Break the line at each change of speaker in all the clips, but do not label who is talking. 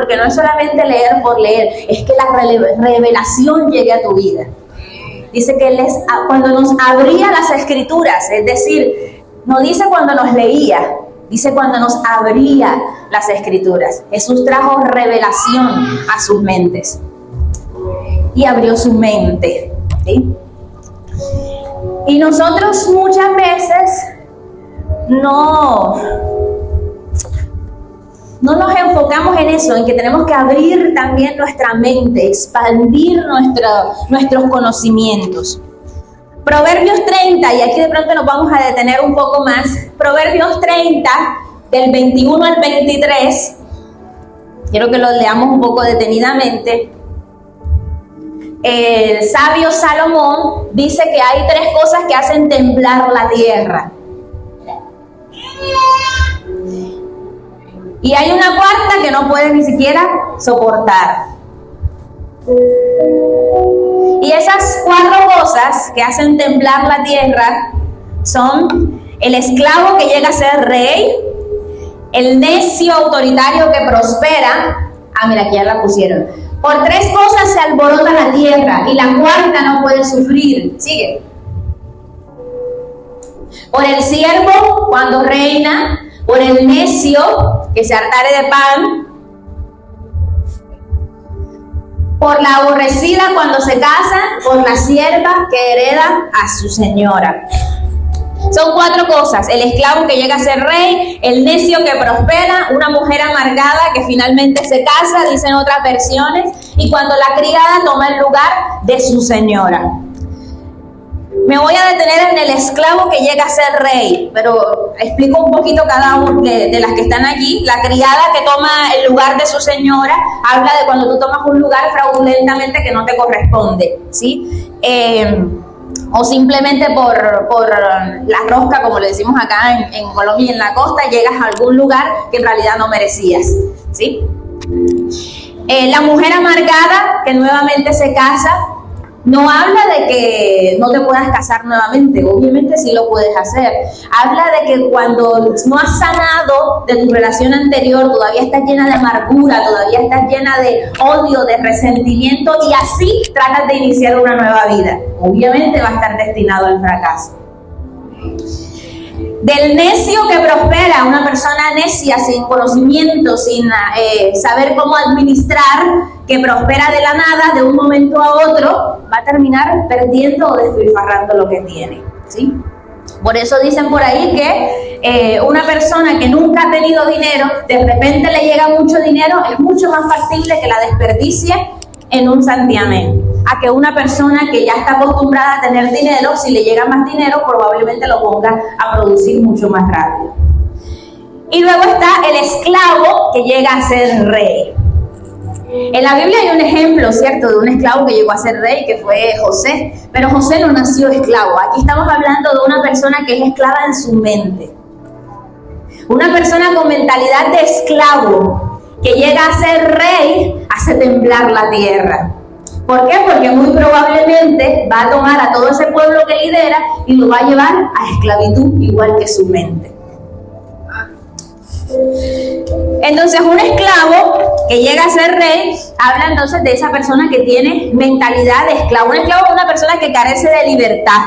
porque no es solamente leer por leer, es que la revelación llegue a tu vida. Dice que cuando nos abría las escrituras, es decir, no dice cuando nos leía, dice cuando nos abría las escrituras. Jesús trajo revelación a sus mentes y abrió su mente, ¿sí? Y nosotros muchas veces no nos enfocamos en eso, en que tenemos que abrir también nuestra mente, expandir nuestros conocimientos. Proverbios 30, y aquí de pronto nos vamos a detener un poco más. Proverbios 30, del 21 al 23. Quiero que lo leamos un poco detenidamente. El sabio Salomón dice que hay 3 cosas que hacen temblar la tierra. Y hay una cuarta que no puedes ni siquiera soportar. Y esas 4 cosas que hacen temblar la tierra son el esclavo que llega a ser rey, el necio autoritario que prospera. Mira, aquí ya la pusieron. Por 3 cosas se alborota la tierra y la cuarta no puede sufrir. Sigue. Por el siervo cuando reina, por el necio que se hartare de pan, por la aborrecida cuando se casa, por la sierva que hereda a su señora. Son 4 cosas: el esclavo que llega a ser rey, el necio que prospera, una mujer amargada que finalmente se casa, dicen otras versiones, y cuando la criada toma el lugar de su señora. Me voy a detener en el esclavo que llega a ser rey, pero explico un poquito cada una de las que están allí. La criada que toma el lugar de su señora habla de cuando tú tomas un lugar fraudulentamente que no te corresponde, ¿sí? O simplemente por la rosca, como le decimos acá en Colombia y en la costa, llegas a algún lugar que en realidad no merecías, ¿sí? La mujer amargada que nuevamente se casa, no habla de que no te puedas casar nuevamente, obviamente sí lo puedes hacer. Habla de que cuando no has sanado de tu relación anterior, todavía estás llena de amargura, todavía estás llena de odio, de resentimiento, y así tratas de iniciar una nueva vida. Obviamente va a estar destinado al fracaso. Del necio que prospera, una persona necia, sin conocimiento, sin saber cómo administrar, que prospera de la nada, de un momento a otro, va a terminar perdiendo o despilfarrando lo que tiene, ¿sí? Por eso dicen por ahí que una persona que nunca ha tenido dinero, de repente le llega mucho dinero, es mucho más factible que la desperdicie en un santiamén, a que una persona que ya está acostumbrada a tener dinero, si le llega más dinero, probablemente lo ponga a producir mucho más rápido. Y luego está el esclavo que llega a ser rey. En la Biblia hay un ejemplo, ¿cierto?, de un esclavo que llegó a ser rey, que fue José, pero José no nació esclavo. Aquí estamos hablando de una persona que es esclava en su mente. Una persona con mentalidad de esclavo que llega a ser rey, hace temblar la tierra. ¿Por qué? Porque muy probablemente va a tomar a todo ese pueblo que lidera y lo va a llevar a esclavitud, igual que su mente. Entonces, un esclavo que llega a ser rey, habla entonces de esa persona que tiene mentalidad de esclavo. Un esclavo es una persona que carece de libertad,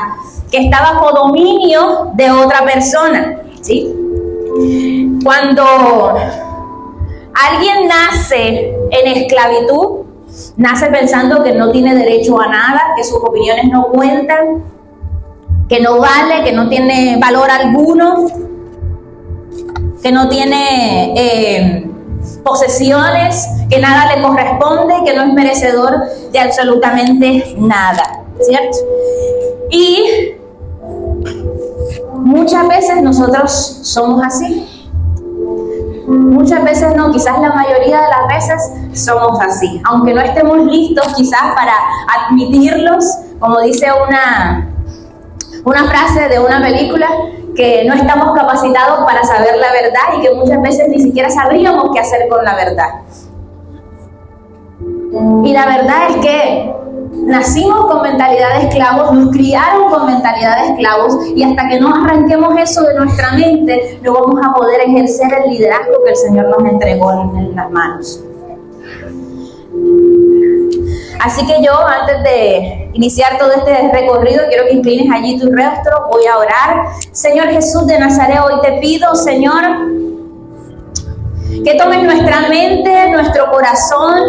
que está bajo dominio de otra persona, ¿sí? Cuando alguien nace en esclavitud, nace pensando que no tiene derecho a nada, que sus opiniones no cuentan, que no vale, que no tiene valor alguno, que no tiene posesiones, que nada le corresponde, que no es merecedor de absolutamente nada, ¿cierto? Y muchas veces nosotros somos así. Muchas veces no, quizás la mayoría de las veces somos así, aunque no estemos listos quizás para admitirlos, como dice una frase de una película, que no estamos capacitados para saber la verdad y que muchas veces ni siquiera sabríamos qué hacer con la verdad. Y la verdad es que nacimos con mentalidad de esclavos, nos criaron con mentalidad de esclavos, y hasta que no arranquemos eso de nuestra mente, no vamos a poder ejercer el liderazgo que el Señor nos entregó en las manos. Así que yo, antes de iniciar todo este recorrido, quiero que inclines allí tu rostro. Voy a orar. Señor Jesús de Nazaret, hoy te pido, Señor, que tomes nuestra mente, nuestro corazón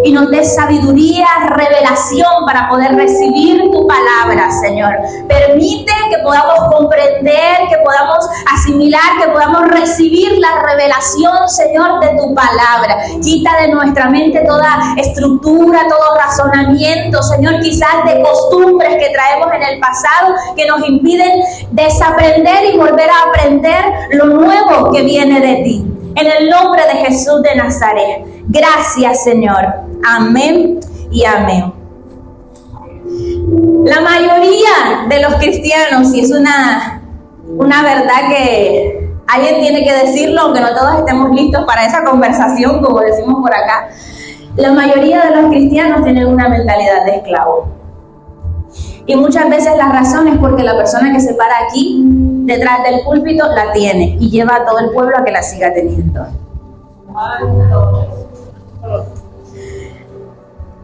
y nos des sabiduría, revelación para poder recibir tu palabra, Señor. Permite que podamos comprender, que podamos asimilar, que podamos recibir la revelación, Señor, de tu palabra. Quita de nuestra mente toda estructura, todo razonamiento, Señor, quizás de costumbres que traemos en el pasado que nos impiden desaprender y volver a aprender lo nuevo que viene de ti. En el nombre de Jesús de Nazaret. Gracias, Señor. Amén y amén. La mayoría de los cristianos, y es una verdad que alguien tiene que decirlo, aunque no todos estemos listos para esa conversación, como decimos por acá, la mayoría de los cristianos tienen una mentalidad de esclavo. Y muchas veces la razón es porque la persona que se para aquí, detrás del púlpito, la tiene y lleva a todo el pueblo a que la siga teniendo.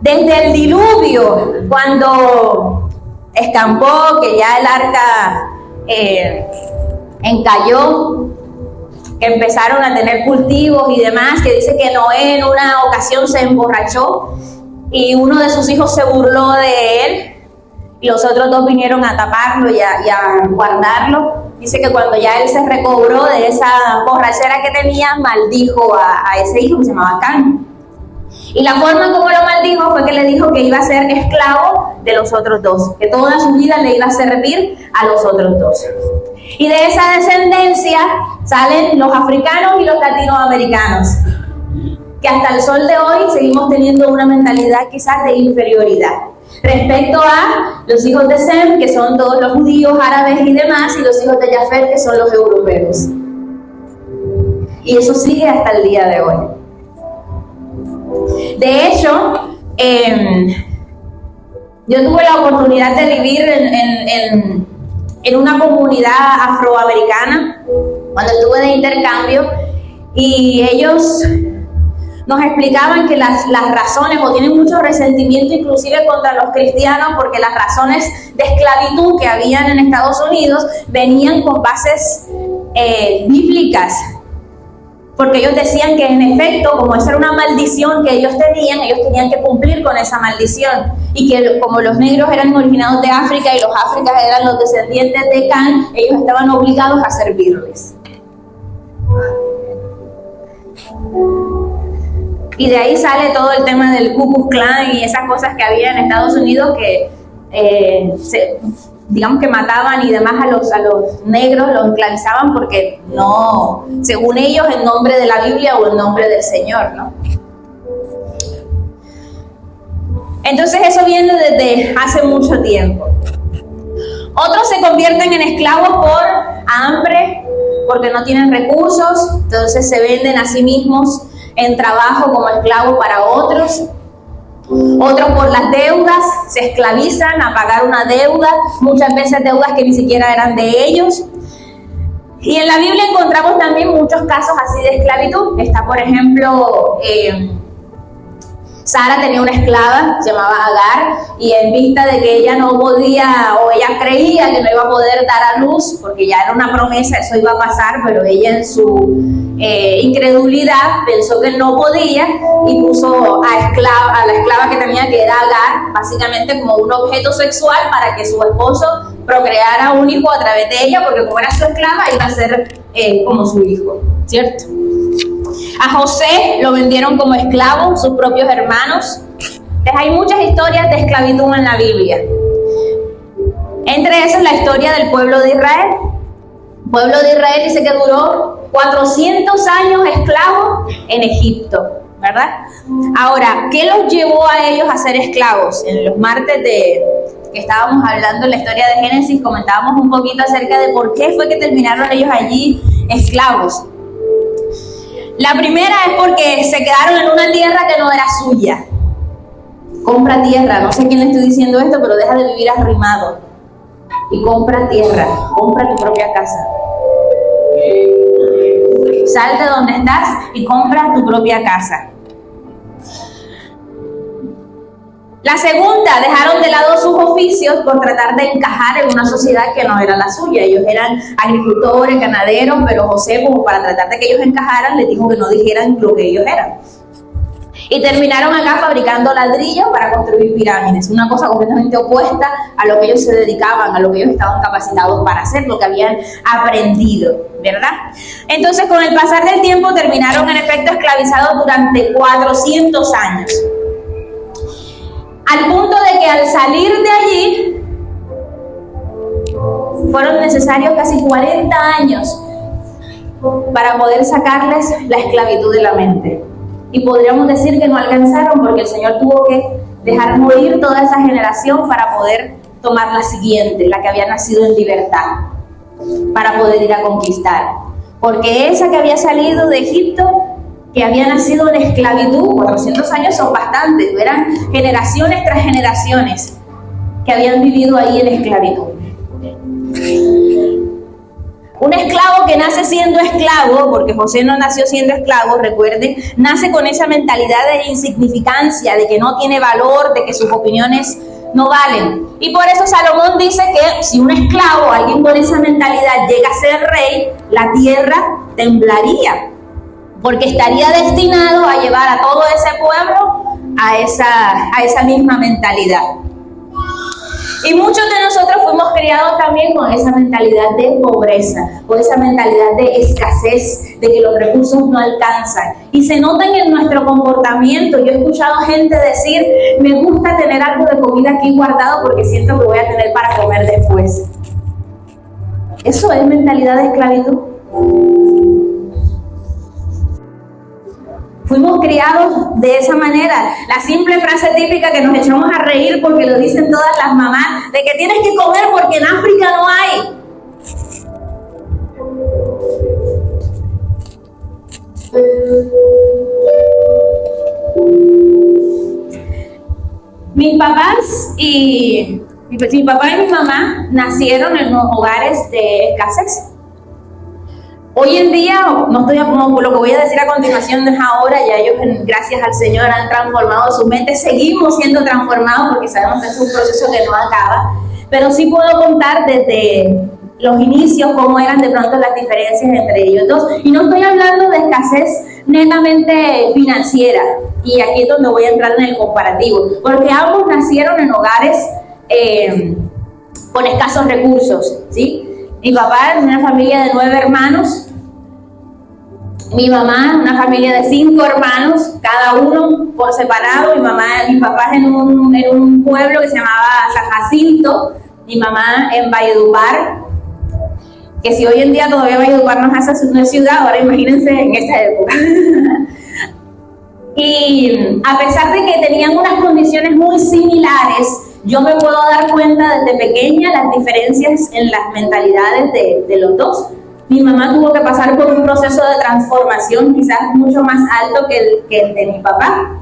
Desde el diluvio, cuando escampó, que ya el arca encalló, que empezaron a tener cultivos y demás, que dice que Noé en una ocasión se emborrachó y uno de sus hijos se burló de él. Y los otros dos vinieron a taparlo y a guardarlo. Dice que cuando ya él se recobró de esa borrachera que tenía, maldijo a ese hijo que se llamaba Can. Y la forma como lo maldijo fue que le dijo que iba a ser esclavo de los otros dos, que toda su vida le iba a servir a los otros dos. Y de esa descendencia salen los africanos y los latinoamericanos, que hasta el sol de hoy seguimos teniendo una mentalidad quizás de inferioridad respecto a los hijos de Sem, que son todos los judíos, árabes y demás, y los hijos de Jafet, que son los europeos. Y eso sigue hasta el día de hoy. De hecho, yo tuve la oportunidad de vivir en una comunidad afroamericana cuando estuve de intercambio, y ellos nos explicaban que las razones, o tienen mucho resentimiento inclusive contra los cristianos, porque las razones de esclavitud que habían en Estados Unidos venían con bases bíblicas, porque ellos decían que en efecto, como esa era una maldición que ellos tenían que cumplir con esa maldición, y que como los negros eran originados de África y los africanos eran los descendientes de Can, ellos estaban obligados a servirles. Y de ahí sale todo el tema del Ku Klux Klan y esas cosas que había en Estados Unidos que digamos que mataban y demás a los negros, los esclavizaban porque no, según ellos, en nombre de la Biblia o en nombre del Señor, ¿no? Entonces eso viene desde hace mucho tiempo. Otros se convierten en esclavos por hambre, porque no tienen recursos, entonces se venden a sí mismos en trabajo como esclavos para otros. Otros por las deudas, se esclavizan a pagar una deuda, muchas veces deudas que ni siquiera eran de ellos. Y en la Biblia encontramos también muchos casos así de esclavitud. Está, por ejemplo, Sara tenía una esclava, se llamaba Agar, y en vista de que ella no podía, o ella creía que no iba a poder dar a luz, porque ya era una promesa, eso iba a pasar, pero ella en su incredulidad pensó que no podía y puso a la esclava que tenía, que era Agar, básicamente como un objeto sexual para que su esposo procreara un hijo a través de ella, porque como era su esclava iba a ser como su hijo, ¿cierto? A José lo vendieron como esclavo sus propios hermanos. Entonces hay muchas historias de esclavitud en la Biblia. Entre esas la historia del pueblo de Israel. El pueblo de Israel dice que duró 400 años esclavo en Egipto, ¿verdad? Ahora, ¿qué los llevó a ellos a ser esclavos? En los martes que estábamos hablando en la historia de Génesis, comentábamos un poquito acerca de por qué fue que terminaron ellos allí esclavos. La primera es porque se quedaron en una tierra que no era suya. Compra tierra, no sé quién le estoy diciendo esto, pero deja de vivir arrimado y compra tierra, compra tu propia casa. Sal de donde estás y compra tu propia casa. La segunda, dejaron de lado sus oficios por tratar de encajar en una sociedad que no era la suya. Ellos eran agricultores, ganaderos, pero José, como para tratar de que ellos encajaran, les dijo que no dijeran lo que ellos eran. Y terminaron acá fabricando ladrillos para construir pirámides, una cosa completamente opuesta a lo que ellos se dedicaban, a lo que ellos estaban capacitados para hacer, lo que habían aprendido, ¿verdad? Entonces, con el pasar del tiempo, terminaron en efecto esclavizados durante 400 años. Al punto de que al salir de allí, fueron necesarios casi 40 años para poder sacarles la esclavitud de la mente. Y podríamos decir que no alcanzaron porque el Señor tuvo que dejar morir toda esa generación para poder tomar la siguiente, la que había nacido en libertad, para poder ir a conquistar. Porque esa que había salido de Egipto, que había nacido en esclavitud, 400 años son bastantes, eran generaciones tras generaciones que habían vivido ahí en esclavitud. Un esclavo que nace siendo esclavo, porque José no nació siendo esclavo, recuerden, nace con esa mentalidad de insignificancia, de que no tiene valor, de que sus opiniones no valen. Y por eso Salomón dice que si un esclavo, alguien con esa mentalidad, llega a ser rey, la tierra temblaría, porque estaría destinado a llevar a todo ese pueblo a esa misma mentalidad. Y muchos de nosotros fuimos criados también con esa mentalidad de pobreza, con esa mentalidad de escasez, de que los recursos no alcanzan. Y se notan en nuestro comportamiento. Yo he escuchado gente decir, me gusta tener algo de comida aquí guardado porque siento que voy a tener para comer después. ¿Eso es mentalidad de esclavitud? Fuimos criados de esa manera. La simple frase típica que nos echamos a reír porque lo dicen todas las mamás, de que tienes que comer porque en África no hay. Mi papá y mi mamá nacieron en unos hogares de escasez. Hoy en día, no estoy como lo que voy a decir a continuación no es ahora, ya ellos, gracias al Señor, han transformado su mente, seguimos siendo transformados porque sabemos que es un proceso que no acaba, pero sí puedo contar desde los inicios cómo eran de pronto las diferencias entre ellos dos. Y no estoy hablando de escasez netamente financiera, y aquí es donde voy a entrar en el comparativo, porque ambos nacieron en hogares con escasos recursos, ¿sí? Mi papá en una familia de 9 hermanos, mi mamá en una familia de 5 hermanos, cada uno por separado. Mi papá en un pueblo que se llamaba San Jacinto, mi mamá en Valledupar, que si hoy en día todavía Valledupar no es ciudad, ahora imagínense en esa época. Y a pesar de que tenían unas condiciones muy similares, yo me puedo dar cuenta desde pequeña las diferencias en las mentalidades de los dos. Mi mamá tuvo que pasar por un proceso de transformación quizás mucho más alto que el de mi papá.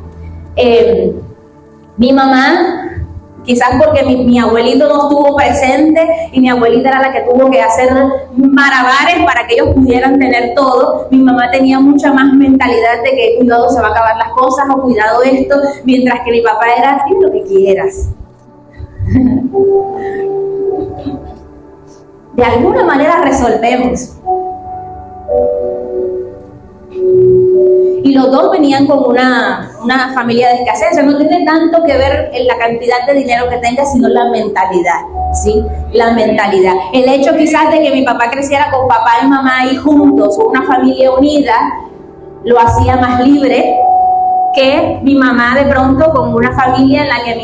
Mi mamá, quizás porque mi abuelito no estuvo presente y mi abuelita era la que tuvo que hacer malabares para que ellos pudieran tener todo, mi mamá tenía mucha más mentalidad de que cuidado se va a acabar las cosas o cuidado esto, mientras que mi papá era, haz lo que quieras. De alguna manera resolvemos. Y los dos venían con una familia de escasez. O sea, no tiene tanto que ver en la cantidad de dinero que tenga, sino la mentalidad, ¿sí? La mentalidad. El hecho quizás de que mi papá creciera con papá y mamá ahí juntos, o una familia unida, lo hacía más libre que mi mamá de pronto con una familia en la que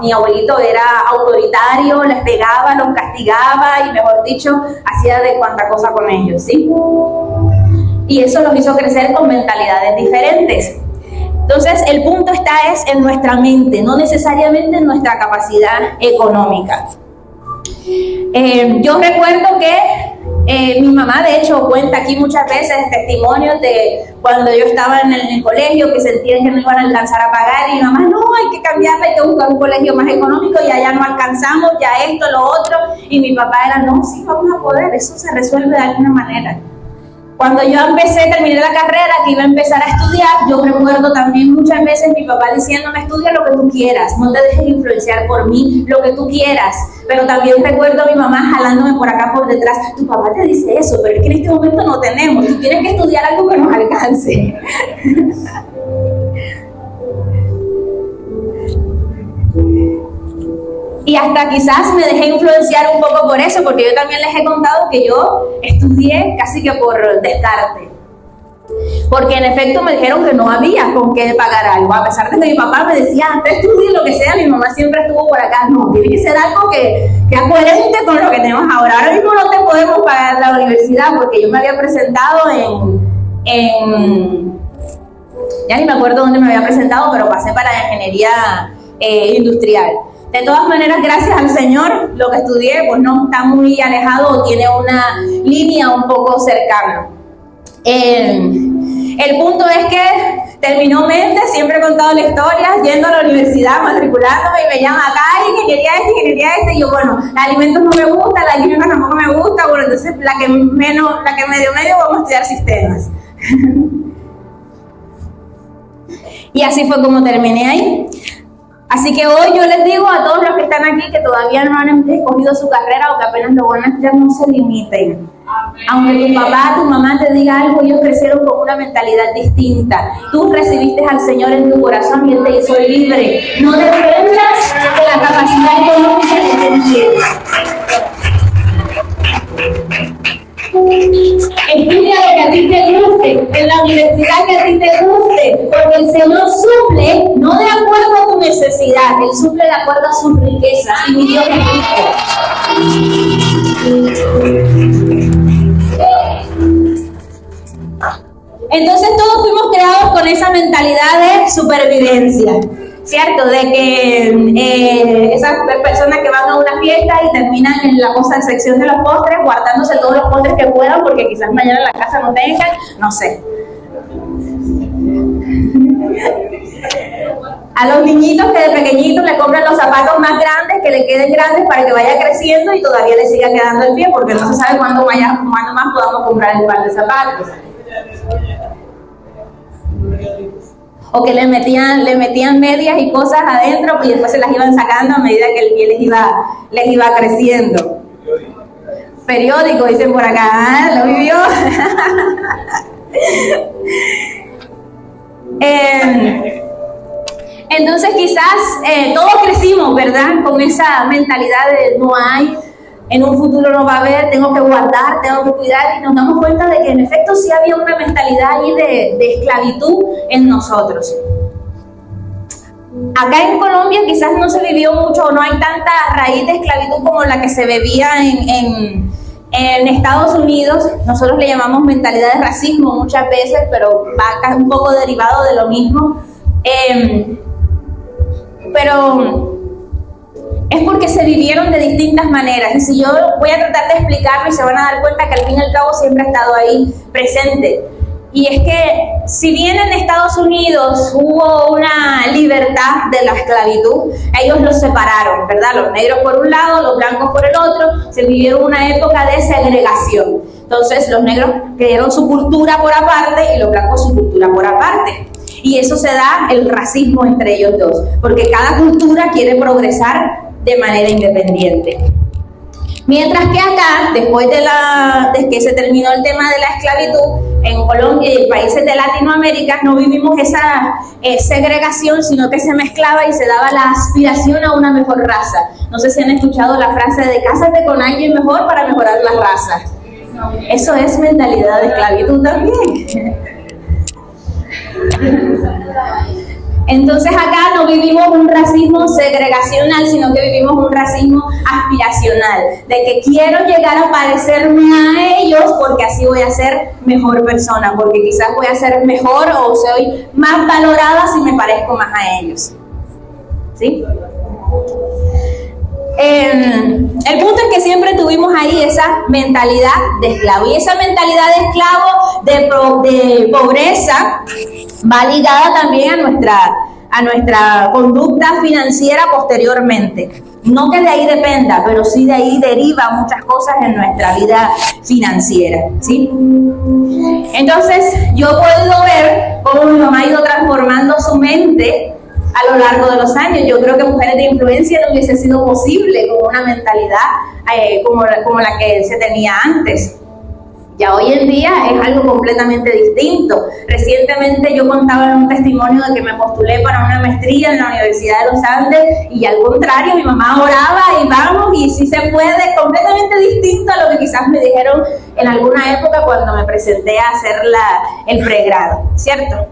mi abuelito era autoritario, les pegaba, los castigaba y mejor dicho, hacía de cuanta cosa con ellos, ¿sí? Y eso los hizo crecer con mentalidades diferentes. Entonces, el punto está en nuestra mente, no necesariamente en nuestra capacidad económica. Yo recuerdo que mi mamá, de hecho, cuenta aquí muchas veces testimonios de cuando yo estaba en el colegio, que sentían que no iban a alcanzar a pagar, y mi mamá, no, hay que cambiarla, hay que buscar un colegio más económico, ya no alcanzamos, ya esto, lo otro, y mi papá era, no, sí, vamos a poder, eso se resuelve de alguna manera. Cuando yo terminé la carrera, que iba a empezar a estudiar, yo recuerdo también muchas veces mi papá diciéndome, estudia lo que tú quieras, no te dejes influenciar por mí, lo que tú quieras. Pero también recuerdo a mi mamá jalándome por acá, por detrás, tu papá te dice eso, pero es que en este momento no tenemos, tú tienes que estudiar algo que nos alcance. Y hasta quizás me dejé influenciar un poco por eso, porque yo también les he contado que yo estudié casi que por descarte. Porque en efecto me dijeron que no había con qué pagar algo. A pesar de que mi papá me decía, antes estudie lo que sea, mi mamá siempre estuvo por acá. No, tiene que ser algo que sea coherente con lo que tenemos ahora. Ahora mismo no te podemos pagar la universidad, porque yo me había presentado ya ni me acuerdo dónde me había presentado, pero pasé para ingeniería industrial. De todas maneras, gracias al Señor, lo que estudié pues no está muy alejado o tiene una línea un poco cercana. El punto es que terminó Méndez, siempre he contado la historia, yendo a la universidad, matriculándome y me llaman acá, ingeniería esta, y yo, bueno, la alimentos no me gusta, la química tampoco me gusta, bueno, entonces la que medio vamos a estudiar sistemas. Y así fue como terminé ahí. Así que hoy yo les digo a todos los que están aquí que todavía no han escogido su carrera o que apenas lo van a estudiar, no se limiten. Aunque tu papá, tu mamá te diga algo, ellos crecieron con una mentalidad distinta. Tú recibiste al Señor en tu corazón y Él te hizo libre. No dependas de la capacidad económica que tienes. Estudia lo que a ti te guste, en la universidad que a ti te guste, porque el Señor suple no de acuerdo a tu necesidad, Él suple de acuerdo a sus riquezas, y mi Dios es rico. Entonces todos fuimos creados con esa mentalidad de supervivencia, ¿cierto? De que esas personas que van a una fiesta y terminan en la sección de los postres, guardándose todos los postres que puedan, porque quizás mañana en la casa no tengan, no sé. A los niñitos que de pequeñitos le compran los zapatos más grandes, que le queden grandes para que vaya creciendo y todavía le siga quedando el pie, porque no se sabe cuándo más podamos comprar el par de zapatos. O que le metían medias y cosas adentro y después se las iban sacando a medida que el pie les iba creciendo. Periódico, dicen por acá, ¿lo vivió? Entonces quizás todos crecimos, ¿verdad? Con esa mentalidad de no hay, en un futuro no va a haber, tengo que guardar, tengo que cuidar, y nos damos cuenta de que en efecto sí había una mentalidad ahí de esclavitud en nosotros. Acá en Colombia quizás no se vivió mucho, o no hay tanta raíz de esclavitud como la que se vivía en Estados Unidos. Nosotros le llamamos mentalidad de racismo muchas veces, pero va acá un poco derivado de lo mismo. Pero es porque se vivieron de distintas maneras, y si yo voy a tratar de explicarlo y se van a dar cuenta que al fin y al cabo siempre ha estado ahí presente. Y es que si bien en Estados Unidos hubo una libertad de la esclavitud, ellos los separaron, ¿verdad? Los negros por un lado, los blancos por el otro, se vivieron una época de segregación. Entonces los negros crearon su cultura por aparte y los blancos su cultura por aparte. Y eso se da el racismo entre ellos dos, porque cada cultura quiere progresar de manera independiente. Mientras que acá, después de que se terminó el tema de la esclavitud, en Colombia y en países de Latinoamérica no vivimos esa segregación, sino que se mezclaba y se daba la aspiración a una mejor raza. No sé si han escuchado la frase de cásate con alguien mejor para mejorar la raza. Eso es mentalidad de esclavitud también. Entonces acá no vivimos un racismo segregacional, sino que vivimos un racismo aspiracional, de que quiero llegar a parecerme a ellos porque así voy a ser mejor persona, porque quizás voy a ser mejor o soy más valorada si me parezco más a ellos. ¿Sí? El punto es que siempre tuvimos ahí esa mentalidad de esclavo, y esa mentalidad de esclavo, de pobreza, va ligada también a nuestra conducta financiera posteriormente. No que de ahí dependa, pero sí de ahí deriva muchas cosas en nuestra vida financiera, ¿sí? Entonces, yo he podido ver cómo mi mamá ha ido transformando su mente a lo largo de los años. Yo creo que Mujeres de Influencia no hubiese sido posible con una mentalidad como la que se tenía antes. Ya hoy en día es algo completamente distinto. Recientemente yo contaba en un testimonio de que me postulé para una maestría en la Universidad de los Andes y al contrario, mi mamá oraba y vamos, y sí se puede, completamente distinto a lo que quizás me dijeron en alguna época cuando me presenté a hacer el pregrado, ¿cierto?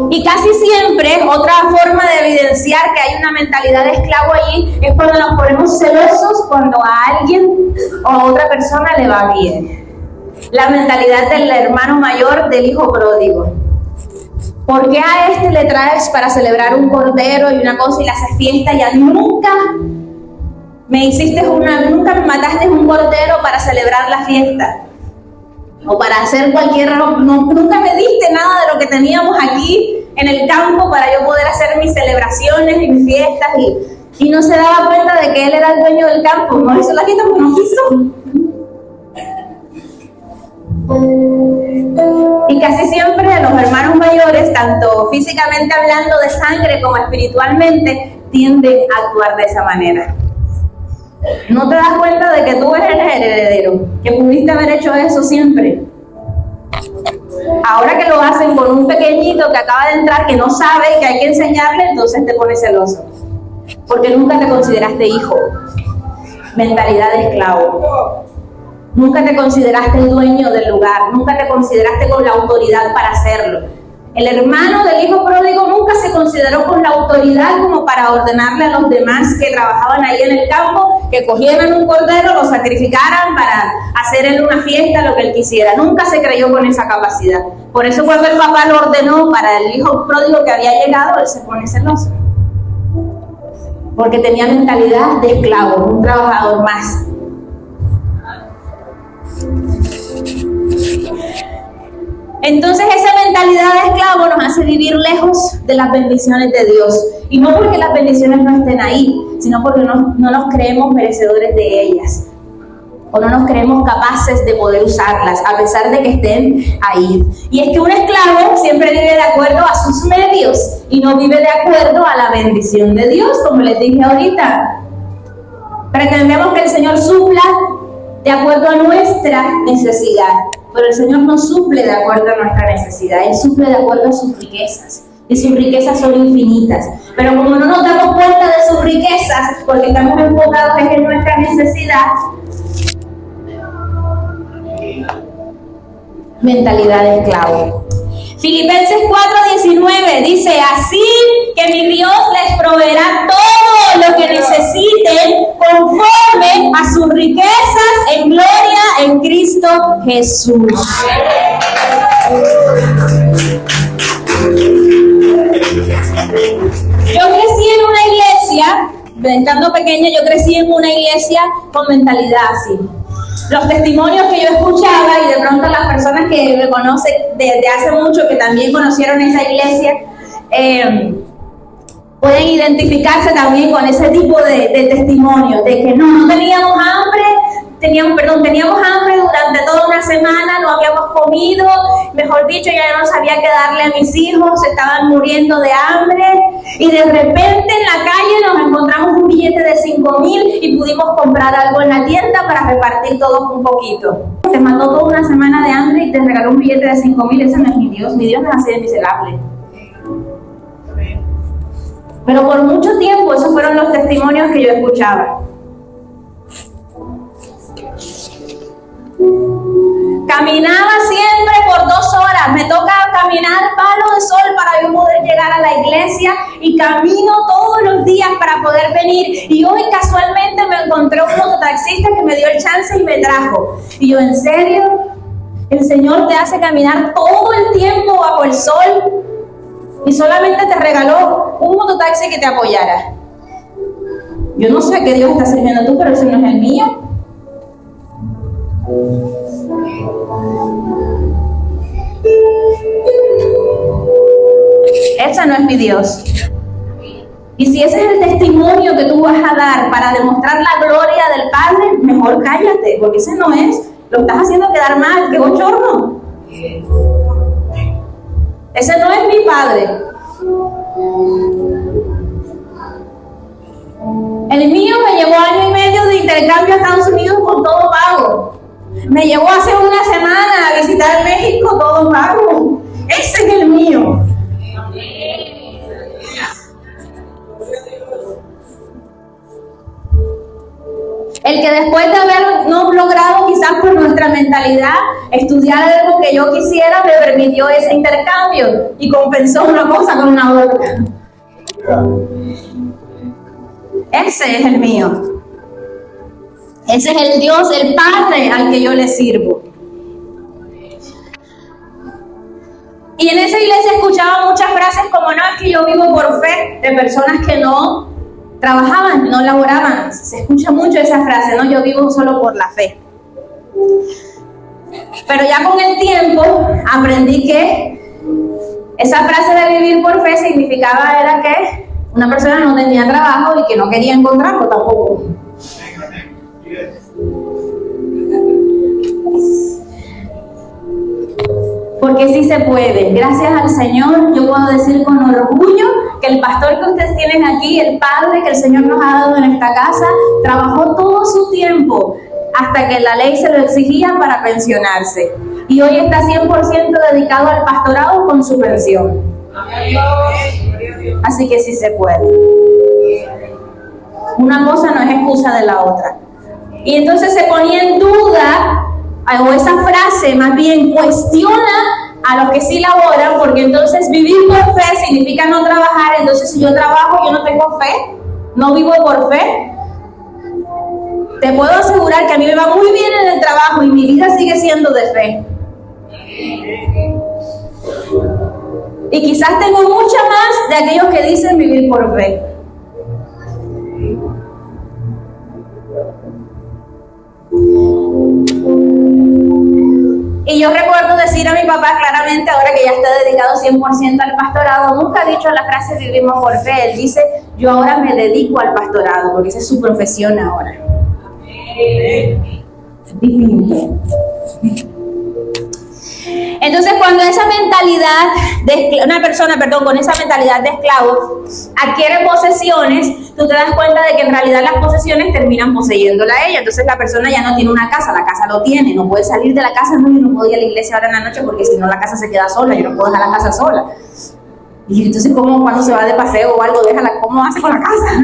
Y casi siempre otra forma de evidenciar que hay una mentalidad de esclavo allí es cuando nos ponemos celosos cuando a alguien o a otra persona le va bien. La mentalidad del hermano mayor del hijo pródigo. ¿Por qué a este le traes para celebrar un cordero y una cosa y le haces fiesta y a mí nunca nunca me mataste un cordero para celebrar la fiesta? O para hacer nunca me diste nada de lo que teníamos aquí en el campo para yo poder hacer mis celebraciones y mis fiestas, y no se daba cuenta de que él era el dueño del campo. No hizo la fiesta porque no quiso. Y casi siempre los hermanos mayores, tanto físicamente hablando de sangre como espiritualmente, tienden a actuar de esa manera. No te das cuenta de que tú eres el heredero, que pudiste haber hecho eso siempre. Ahora que lo hacen con un pequeñito que acaba de entrar, que no sabe que hay que enseñarle, entonces te pones celoso, porque nunca te consideraste hijo. Mentalidad de esclavo. Nunca te consideraste el dueño del lugar, nunca te consideraste con la autoridad para hacerlo. El hermano del hijo pródigo nunca se consideró con la autoridad como para ordenarle a los demás que trabajaban ahí en el campo que cogieran un cordero, lo sacrificaran para hacer él una fiesta, lo que él quisiera. Nunca se creyó con esa capacidad. Por eso cuando el papá lo ordenó para el hijo pródigo que había llegado, él se pone celoso. Porque tenía mentalidad de esclavo, un trabajador más. Entonces esa mentalidad de esclavo nos hace vivir lejos de las bendiciones de Dios. Y no porque las bendiciones no estén ahí, sino porque no nos creemos merecedores de ellas. O no nos creemos capaces de poder usarlas, a pesar de que estén ahí. Y es que un esclavo siempre vive de acuerdo a sus medios y no vive de acuerdo a la bendición de Dios, como les dije ahorita. Pretendemos que el Señor supla de acuerdo a nuestra necesidad. Pero el Señor no suple de acuerdo a nuestra necesidad, Él suple de acuerdo a sus riquezas. Y sus riquezas son infinitas. Pero como no nos damos cuenta de sus riquezas, porque estamos enfocados en nuestra necesidad, mentalidad de esclavo. Filipenses 4:19 dice: así que mi Dios les proveerá todo lo que necesiten conforme a sus riquezas en gloria en Cristo Jesús. Yo crecí en una iglesia, estando pequeña, yo crecí en una iglesia con mentalidad así. Los testimonios que yo escuchaba, y de pronto las personas que me conocen desde hace mucho, que también conocieron esa iglesia, pueden identificarse también con ese tipo de testimonios, de que no teníamos hambre, teníamos hambre durante toda una semana, no habíamos comido, mejor dicho, ya no sabía qué darle a mis hijos, estaban muriendo de hambre, y de repente en la calle nos encontramos un billete de 5,000 y pudimos comprar algo en la tienda para repartir todos un poquito. Te mandó toda una semana de hambre y te regaló un billete de 5,000, ese no es mi Dios no es así de miserable. Pero por mucho tiempo esos fueron los testimonios que yo escuchaba. Caminaba siempre por 2 horas, me toca caminar palo de sol para yo poder llegar a la iglesia, y camino todos los días para poder venir, y hoy casualmente me encontré un mototaxista que me dio el chance y me trajo, y yo, ¿en serio? ¿El Señor te hace caminar todo el tiempo bajo el sol y solamente te regaló un mototaxi que te apoyara? Yo no sé a qué Dios está sirviendo tú, pero ese no es el mío. Ese no es mi Dios. Y si ese es el testimonio que tú vas a dar para demostrar la gloria del Padre, mejor cállate, porque ese no es. Lo estás haciendo quedar mal, qué bochorno. Ese no es mi Padre. El mío me llevó 1 año y medio de intercambio a Estados Unidos con todo pago. Me llevó hace una semana a visitar México, todo pago. Ese es el mío. El que después de haber no logrado quizás por nuestra mentalidad estudiar algo que yo quisiera, me permitió ese intercambio y compensó una cosa con una otra. Ese es el mío. Ese es el Dios, el Padre al que yo le sirvo. Y en esa iglesia escuchaba muchas frases como: no, es que yo vivo por fe, de personas que no trabajaban, no laboraban. Se escucha mucho esa frase, ¿no? Yo vivo solo por la fe. Pero ya con el tiempo aprendí que esa frase de vivir por fe significaba era que una persona no tenía trabajo y que no quería encontrarlo tampoco. Porque sí se puede. Gracias al Señor, yo puedo decir con orgullo que el pastor que ustedes tienen aquí, el Padre que el Señor nos ha dado en esta casa, trabajó todo su tiempo hasta que la ley se lo exigía para pensionarse. Y hoy está 100% dedicado al pastorado con su pensión. Así que sí se puede. Una cosa no es excusa de la otra. Y entonces se ponía en duda, o esa frase más bien cuestiona a los que sí laboran, porque entonces vivir por fe significa no trabajar. Entonces si yo trabajo, yo no tengo fe, no vivo por fe. Te puedo asegurar que a mí me va muy bien en el trabajo y mi vida sigue siendo de fe. Y quizás tengo mucha más de aquellos que dicen vivir por fe. Y yo recuerdo decir a mi papá claramente, ahora que ya está dedicado 100% al pastorado, nunca ha dicho la frase vivimos por fe. Él dice, yo ahora me dedico al pastorado, porque esa es su profesión ahora. Entonces, cuando esa mentalidad una persona con esa mentalidad de esclavo adquiere posesiones, tú te das cuenta de que en realidad las posesiones terminan poseyéndola a ella. Entonces la persona ya no tiene una casa, la casa lo tiene, no puede salir de la casa. No, yo no puedo ir a la iglesia ahora en la noche porque si no la casa se queda sola, yo no puedo dejar la casa sola. Y entonces, ¿cómo cuando se va de paseo o algo, cómo hace con la casa?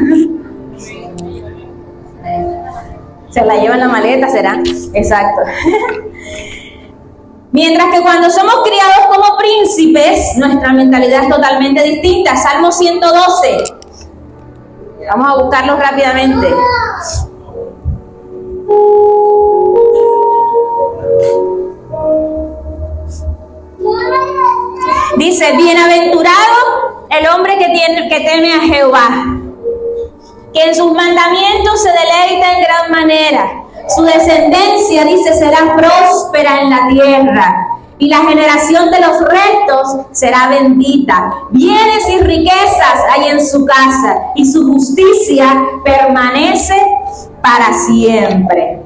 Se la lleva en la maleta, ¿será? Exacto. Mientras que cuando somos criados como príncipes, nuestra mentalidad es totalmente distinta. Salmo 112. Vamos a buscarlo rápidamente. Dice, bienaventurado el hombre que teme a Jehová, que en sus mandamientos se deleita en gran manera. Su descendencia, dice, será próspera en la tierra, y la generación de los rectos será bendita. Bienes y riquezas hay en su casa, y su justicia permanece para siempre.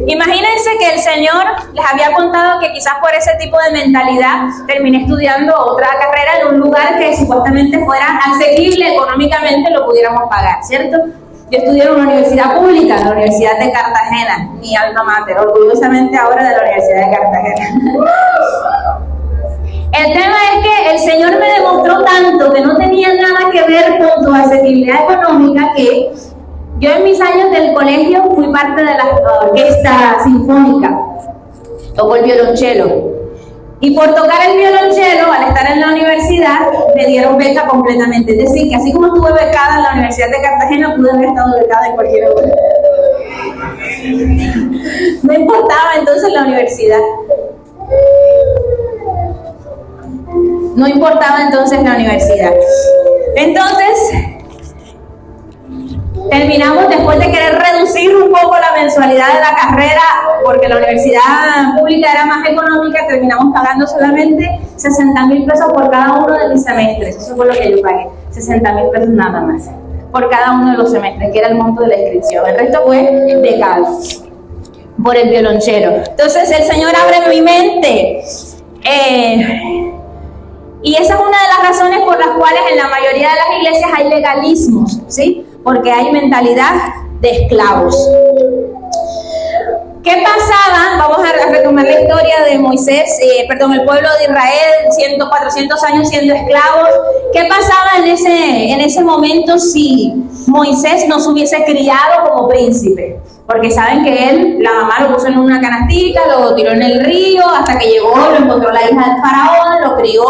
Imagínense que el Señor les había contado que quizás por ese tipo de mentalidad terminé estudiando otra carrera en un lugar que supuestamente fuera asequible económicamente, lo pudiéramos pagar, ¿cierto? Yo estudié en una universidad pública, la Universidad de Cartagena, mi alma mater, orgullosamente ahora de la Universidad de Cartagena. El tema es que el Señor me demostró tanto que no tenía nada que ver con su accesibilidad económica, que yo en mis años del colegio fui parte de la orquesta sinfónica, tocó el violonchelo. Y por tocar el violonchelo, al estar en la universidad, me dieron beca completamente. Es decir, que así como estuve becada en la Universidad de Cartagena, pude haber estado becada en cualquier otra. No importaba entonces la universidad. No importaba entonces la universidad. Entonces, terminamos, después de querer reducir un poco la mensualidad de la carrera, porque la universidad pública era más económica, terminamos pagando solamente 60,000 pesos por cada uno de mis semestres. Eso fue lo que yo pagué, 60,000 pesos nada más, por cada uno de los semestres, que era el monto de la inscripción. El resto fue becado por el violonchelo. Entonces el Señor abre mi mente. Y esa es una de las razones por las cuales en la mayoría de las iglesias hay legalismos, ¿sí? Porque hay mentalidad de esclavos. ¿Qué pasaba? Vamos a retomar la historia de Moisés, el pueblo de Israel, 400 años siendo esclavos. ¿Qué pasaba en ese momento si Moisés no se hubiese criado como príncipe? Porque saben que él, la mamá lo puso en una canastita, lo tiró en el río, hasta que llegó, lo encontró la hija del faraón, lo crió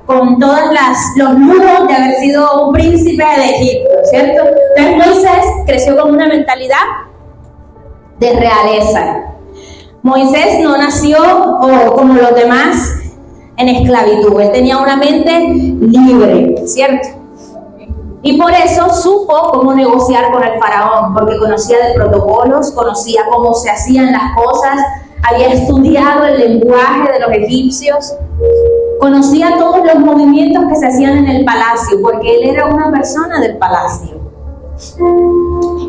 con todos los lujos de haber sido un príncipe de Egipto, ¿cierto? Entonces Moisés creció con una mentalidad de realeza. Moisés no nació como los demás en esclavitud, él tenía una mente libre, ¿cierto? Y por eso supo cómo negociar con el faraón, porque conocía de protocolos, conocía cómo se hacían las cosas, había estudiado el lenguaje de los egipcios, conocía todos los movimientos que se hacían en el palacio, porque él era una persona del palacio.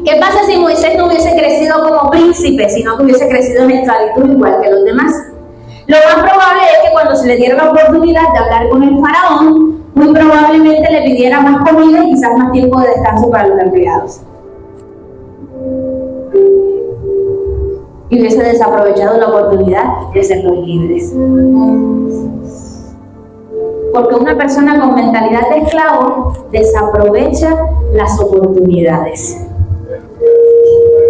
¿Qué pasa si Moisés no hubiese crecido como príncipe, sino que hubiese crecido en esclavitud igual que los demás? Lo más probable es que cuando se le diera la oportunidad de hablar con el faraón, muy probablemente le pidiera más comida y quizás más tiempo de descanso para los empleados. Y hubiese desaprovechado la oportunidad de ser los libres. Porque una persona con mentalidad de esclavo desaprovecha las oportunidades.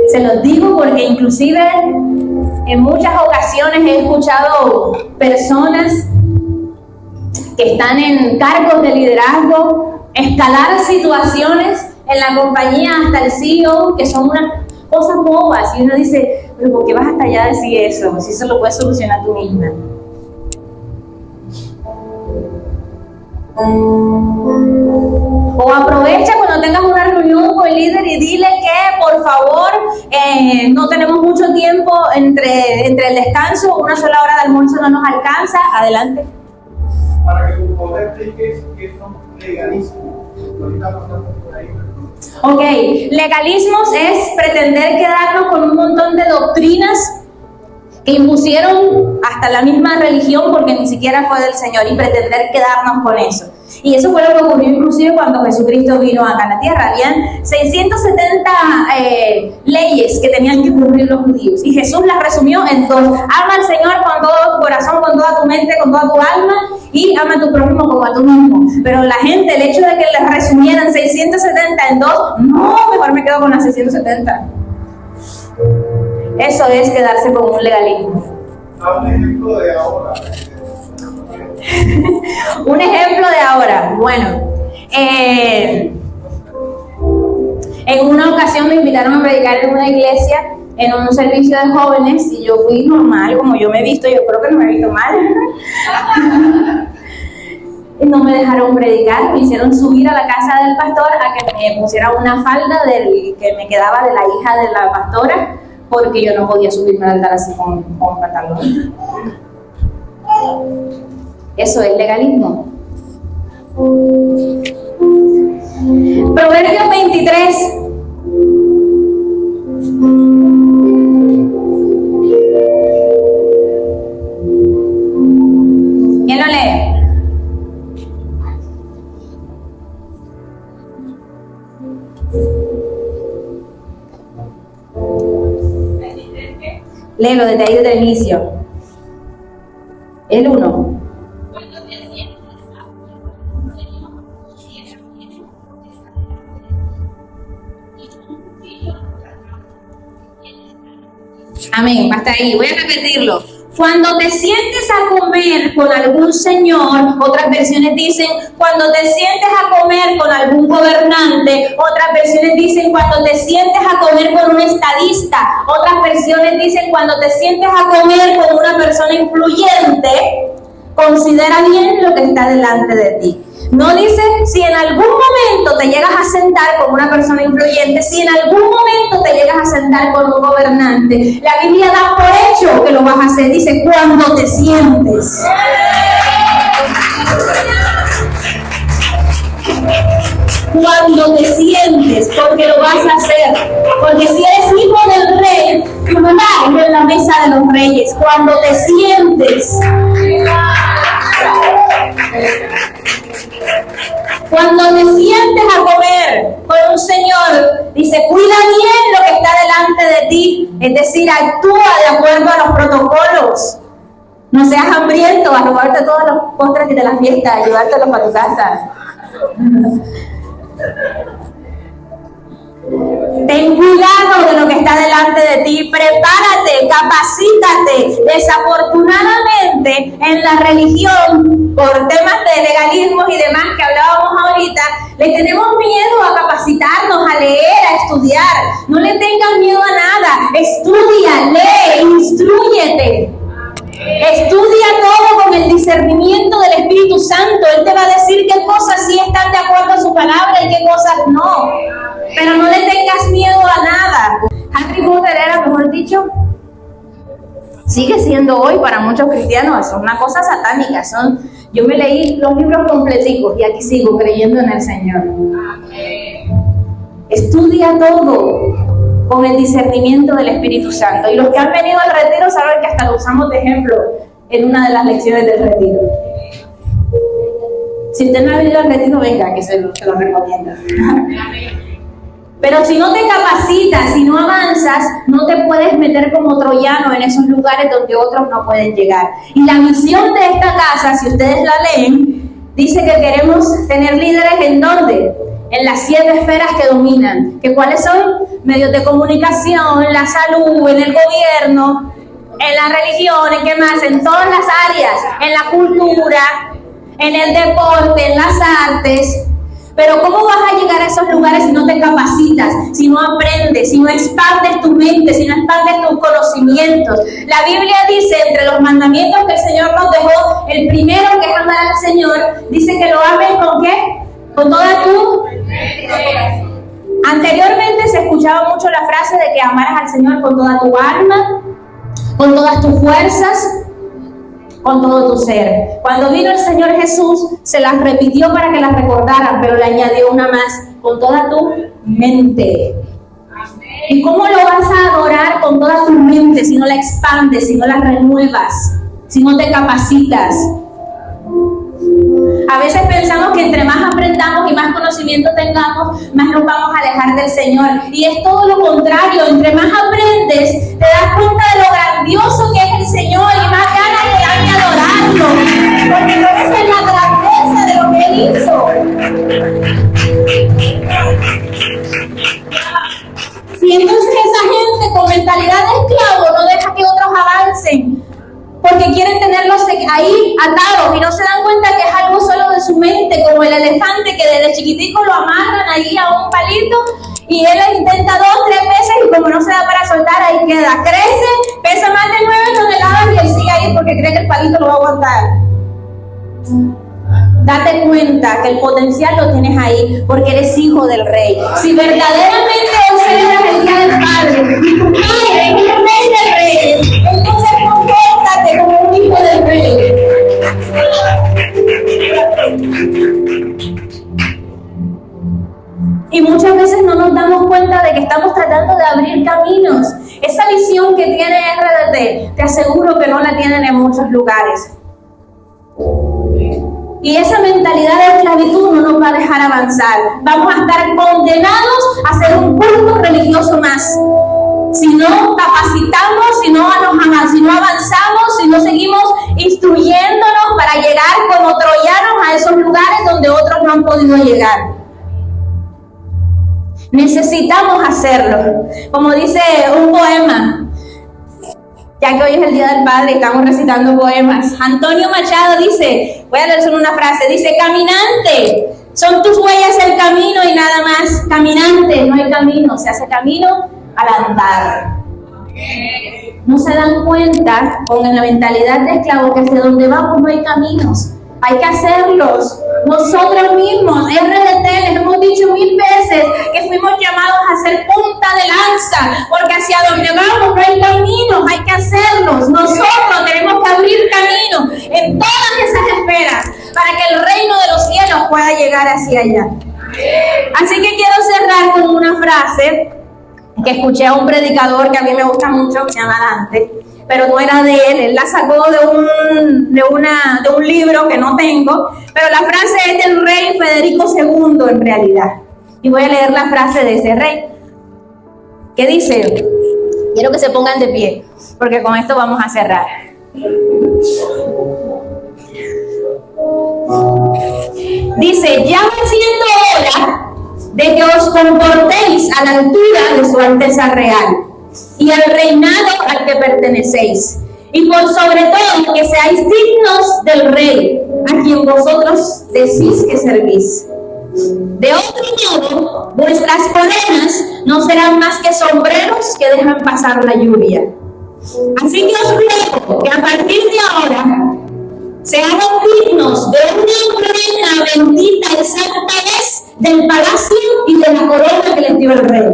Se los digo porque inclusive en muchas ocasiones he escuchado personas que están en cargos de liderazgo escalar situaciones en la compañía hasta el CEO, que son unas cosas bobas, y uno dice, pero ¿por qué vas hasta allá a decir eso? Si eso lo puedes solucionar tú misma. O aprovecha cuando tengas una reunión con el líder y dile que por favor no tenemos mucho tiempo entre el descanso, una sola hora de almuerzo no nos alcanza. Adelante.
Para que tu poder expliques qué son legalismos. Ahorita pasamos por ahí.
Ok, legalismos es pretender quedarnos con un montón de doctrinas que impusieron hasta la misma religión porque ni siquiera fue del Señor, y pretender quedarnos con eso. Y eso fue lo que ocurrió inclusive cuando Jesucristo vino acá a la tierra. Habían 670 leyes que tenían que cumplir los judíos, y Jesús las resumió en 2. Ama al Señor con todo tu corazón, con toda tu mente, con toda tu alma, y ama a tu prójimo como a tú mismo. Pero la gente, el hecho de que les resumieran 670 en 2, no, mejor me quedo con las 670. Eso es quedarse con un legalismo.
Un ejemplo de ahora.
Un ejemplo de ahora. Bueno, en una ocasión me invitaron a predicar en una iglesia, en un servicio de jóvenes, y yo fui normal, como yo me he visto. Yo creo que no me he visto mal. Y no me dejaron predicar, me hicieron subir a la casa del pastor a que me pusiera una falda que me quedaba de la hija de la pastora, porque yo no podía subirme al altar así con pantalón. Eso es legalismo. Proverbios 23. ¿Quién lo lee? Léelo desde ahí, desde el inicio. El 1. Amén, hasta ahí. Voy a repetirlo. Cuando te sientes a comer con algún señor, otras versiones dicen cuando te sientes a comer con algún gobernante, otras versiones dicen cuando te sientes a comer con un estadista, otras versiones dicen cuando te sientes a comer con una persona influyente, considera bien lo que está delante de ti. No dice si en algún momento te llegas a sentar con una persona influyente, si en algún momento te llegas a sentar con un gobernante. La Biblia da por hecho que lo vas a hacer. Dice, cuando te sientes. Cuando te sientes, porque lo vas a hacer. Porque si eres hijo del rey, tu lugar es en la mesa de los reyes. Cuando te sientes. Cuando te sientes a comer con un señor, dice, cuida bien lo que está delante de ti. Es decir, actúa de acuerdo a los protocolos. No seas hambriento, a robarte todos los postres de la fiesta, a llevártelos para tu casa. Ten cuidado de lo que está delante de ti, prepárate, capacítate. Desafortunadamente, en la religión, por temas de legalismos y demás que hablábamos ahorita, le tenemos miedo a capacitarnos, a leer, a estudiar. No le tengas miedo a nada. Estudia, lee, instrúyete. Estudia todo con el discernimiento del Espíritu Santo. Él te va a decir qué cosas sí están de acuerdo a su palabra y qué cosas no. Pero no le tengas miedo a nada. Harry Potter era, mejor dicho, sigue siendo hoy para muchos cristianos, es una cosa satánica. Yo me leí los libros completicos y aquí sigo creyendo en el Señor. Estudia todo con el discernimiento del Espíritu Santo. Y los que han venido al retiro saben que hasta lo usamos de ejemplo en una de las lecciones del retiro. Si usted no ha venido al retiro, venga, que se lo recomiendo. Pero si no te capacitas, si no avanzas, no te puedes meter como troyano en esos lugares donde otros no pueden llegar. Y la misión de esta casa, si ustedes la leen, dice que queremos tener líderes ¿en dónde? En las 7 esferas que dominan. ¿Que cuáles son? Medios de comunicación, la salud, en el gobierno, en la religión, ¿en qué más? En todas las áreas, en la cultura, en el deporte, en las artes. Pero ¿cómo vas a llegar a esos lugares si no te capacitas, si no aprendes, si no expandes tu mente, si no expandes tus conocimientos? La Biblia dice, entre los mandamientos que el Señor nos dejó, el primero, que es amar al Señor, dice que lo ames ¿con qué? Con toda tu... Anteriormente se escuchaba mucho la frase de que amaras al Señor con toda tu alma, con todas tus fuerzas, con todo tu ser. Cuando vino el Señor Jesús, se las repitió para que las recordaran, pero le añadió una más, con toda tu mente. ¿Y cómo lo vas a adorar con toda tu mente si no la expandes, si no la renuevas, si no te capacitas? A veces pensamos que entre más aprendamos y más conocimiento tengamos, más nos vamos a alejar del Señor. Y es todo lo contrario. Entre más aprendes, te das cuenta de lo grandioso que es el Señor y más ganas te dan de adorarlo. Porque conoces la grandeza de lo que Él hizo. Si entonces esa gente con mentalidad de esclavo no deja que otros avancen, porque quieren tenerlos ahí atados y no se dan cuenta que es algo solo de su mente, como el elefante que desde chiquitico lo amarran ahí a un palito y él intenta 2, 3 veces y como no se da para soltar, ahí queda. Crece, pesa más de 9 toneladas y él sigue ahí porque cree que el palito lo va a aguantar. Date cuenta que el potencial lo tienes ahí porque eres hijo del Rey. Si verdaderamente hoy celebras el Día del Padre y tu Padre es el Rey de Reyes, entonces compórtate como un hijo del Rey. Y muchas veces no nos damos cuenta de que estamos tratando de abrir caminos. Esa visión que tiene RDT, te aseguro que no la tienen en muchos lugares. Y esa mentalidad de esclavitud no nos va a dejar avanzar. Vamos a estar condenados a ser un culto religioso más. Si no capacitamos, si no avanzamos, si no seguimos instruyéndonos para llegar como troyanos a esos lugares donde otros no han podido llegar. Necesitamos hacerlo. Como dice un poema, ya que hoy es el Día del Padre, estamos recitando poemas. Antonio Machado dice, voy a leer solo una frase, dice: caminante, son tus huellas el camino y nada más. Caminante, no hay camino, se hace camino al andar. No se dan cuenta con la mentalidad de esclavo que hacia donde vamos no hay caminos. Hay que hacerlos nosotros mismos. RDT, les hemos dicho 1000 veces que fuimos llamados a ser punta de lanza, porque hacia donde vamos no hay caminos, hay que hacerlos nosotros. llegar hacia allá. Así que quiero cerrar con una frase que escuché a un predicador que a mí me gusta mucho, que se llama Dante, pero no era de él la sacó de un libro que no tengo, pero la frase es del rey Federico II en realidad. Y voy a leer la frase de ese rey, que dice, quiero que se pongan de pie, porque con esto vamos a cerrar. Dice, ya va siendo hora de que os comportéis a la altura de su Alteza Real y al reinado al que pertenecéis, y por sobre todo que seáis dignos del Rey, a quien vosotros decís que servís. De otro modo, vuestras coronas no serán más que sombreros que dejan pasar la lluvia. Así que os ruego que a partir de ahora seamos dignos de una corona bendita y santa vez del palacio y de la corona que les dio el Rey.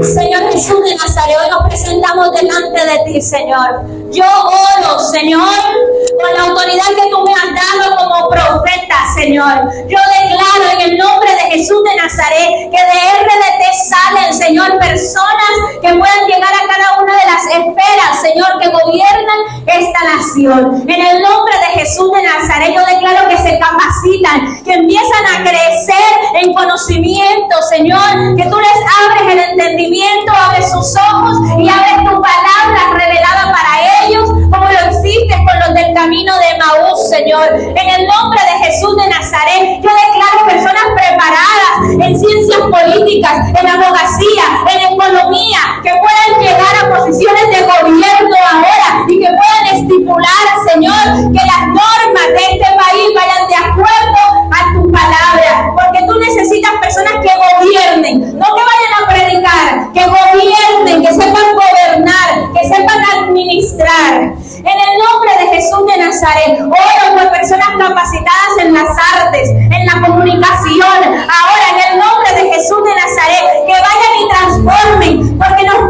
Señor Jesús de Nazaret, hoy nos presentamos delante de ti, Señor. Yo oro, Señor, con la autoridad que tú me has dado como profeta, Señor. Yo declaro en el nombre de Jesús de Nazaret que de RDT salen, Señor, personas que puedan llegar a cada una de las esferas, Señor, que gobiernan esta nación. En el nombre de Jesús de Nazaret, yo declaro que se capacitan, que empiezan a crecer en conocimiento, Señor, que tú les abres el entendimiento, abres sus ojos y abres tu palabra revelada para ellos, como lo hiciste con los del camino de Emaús, Señor. En el nombre de Jesús de Nazaret, yo declaro personas preparadas en ciencias políticas, en abogacía, en economía, que puedan llegar a posiciones de gobierno ahora y que puedan estipular, Señor, que las normas de este país vayan de acuerdo a tu palabra, porque tú necesitas personas que gobiernen, no que vayan a predicar, que gobiernen, que sepan gobernar, que sepan administrar. En el nombre de Jesús de Nazaret, oro por personas capacitadas en las artes, en la comunicación. Ahora, en el nombre de Jesús de Nazaret, que vayan y transformen, porque nos